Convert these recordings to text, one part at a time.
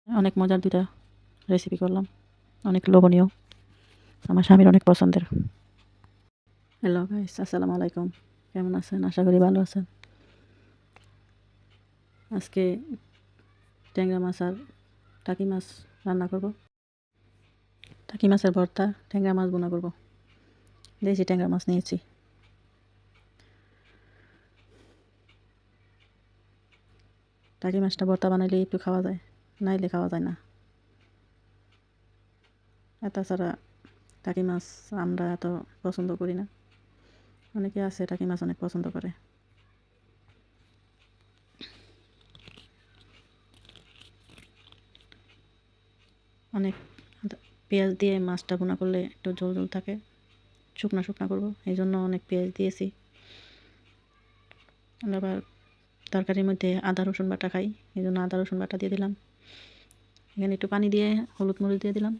অনেক মজার ২টা রেসিপি করলাম, অনেক লোভনীয়, আমার স্বামীর অনেক পছন্দের। হ্যালো গাইস, আসসালামু আলাইকুম। কেমন আছেন? আশা করি ভালো আছেন। আজকে ট্যাংরা মাছ আর টাকি মাছ রান্না করব। টাকি মাছের ভর্তা, ট্যাংরা মাছ বোনা করব। দেশি ট্যাংরা মাছ নিয়েছি। টাকি মাছটা ভর্তা বানাইলে একটু খাওয়া যায়, নাইলে খাওয়া যায় না। তাছাড়া টাকি মাছ আমরা এত পছন্দ করি না, অনেকে আছে টাকি মাছ অনেক পছন্দ করে। অনেক পেঁয়াজ দিয়ে মাছটা ভুনা করলে একটু ঝোল ঝোল থাকে, শুকনা শুকনা করবো, এই জন্য অনেক পেঁয়াজ দিয়েছি। আমরা আবার তরকারির মধ্যে আদা রসুন বাটা খাই, এই জন্য আদা রসুন বাটা দিয়ে দিলাম। এখানে একটু পানি দিয়ে হলুদ মরিচ দিয়ে দিলাম,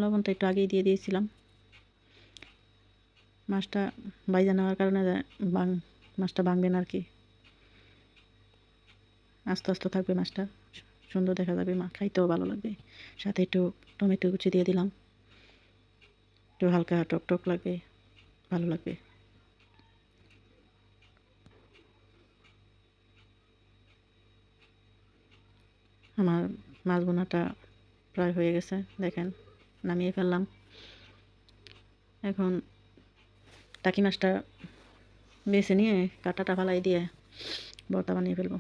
লবণটা একটু আগেই দিয়ে দিয়েছিলাম। মাছটা বাইজা নেওয়ার কারণে মাছটা ভাঙবে না আর কি, আস্তে আস্তে থাকবে মাছটা, সুন্দর দেখা যাবে, খাইতেও ভালো লাগবে। সাথে একটু টমেটো কুচি দিয়ে দিলাম, একটু হালকা টক টক লাগবে, ভালো লাগবে। আমার মাছ বোনাটা প্রায় হয়ে গেছে, দেখেন নামিয়ে ফেললাম। এখন টাকি মাছটা বেছে নিয়ে কাঁটাটা ফালাই দিয়ে ভর্তা বানিয়ে ফেলবো।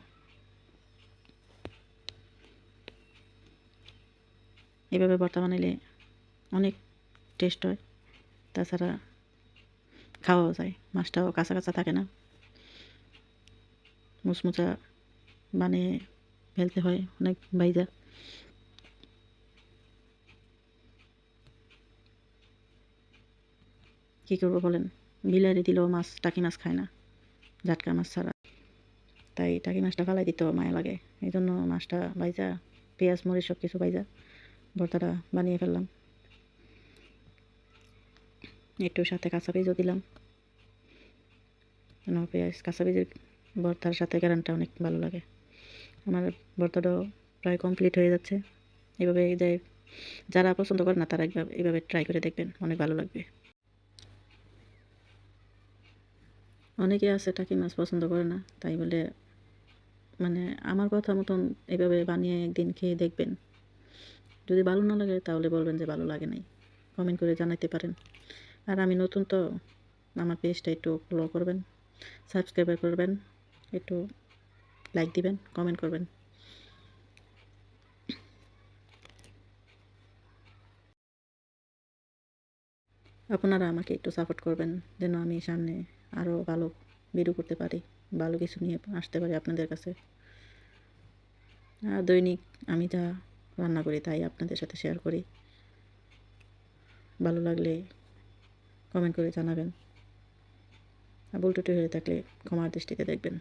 এভাবে ভর্তা বানাইলে অনেক টেস্ট হয়, তাছাড়া খাওয়াও যায়, মাছটাও কাঁচা কাঁচা থাকে না, মুচমুচা বানিয়ে ফেলতে হয় অনেক বাইজা। কী করবো বলেন, বিলারি দিলেও মাছ টাকি মাছ খায় না, জাটকা মাছ ছাড়া, তাই টাকি মাছটা ফালাই দিতেও মায়া লাগে। এই জন্য মাছটা বাইজা পেঁয়াজ মরিচ সব কিছু বাইজা ভর্তাটা বানিয়ে ফেললাম। একটু সাথে কাঁচা পেঁয়াজও দিলাম, পেঁয়াজ কাঁচা পেঁয়াজের ভর্তার সাথে গ্রানটা অনেক ভালো লাগে। আমার ভর্তাটাও প্রায় কমপ্লিট হয়ে যাচ্ছে। এভাবে যারা পছন্দ করে না তারা এইভাবে ট্রাই করে দেখবেন, অনেক ভালো লাগবে। অনেকে আছে টাকি মাছ পছন্দ করে না, তাই বলে আমার কথা মতন এভাবে বানিয়ে একদিন খেয়ে দেখবেন। যদি ভালো না লাগে তাহলে বলবেন যে ভালো লাগে নাই, কমেন্ট করে জানাতে পারেন। আর আমি নতুন তো, আমার পেজটা একটু ফলো করবেন, সাবস্ক্রাইব করবেন, একটু লাইক দিবেন, কমেন্ট করবেন। আপনারা আমাকে একটু সাপোর্ট করবেন, যেন আমি সামনে আরও ভালো ভিডিও করতে পারি, ভালো কিছু নিয়ে আসতে পারি আপনাদের কাছে। আর দৈনিক আমি যা রান্না করি তাই আপনাদের সাথে শেয়ার করি। ভালো লাগলে কমেন্ট করে জানাবেন, আর ভুল ত্রুটি হয়ে থাকলে ক্ষমার দৃষ্টিতে দেখবেন।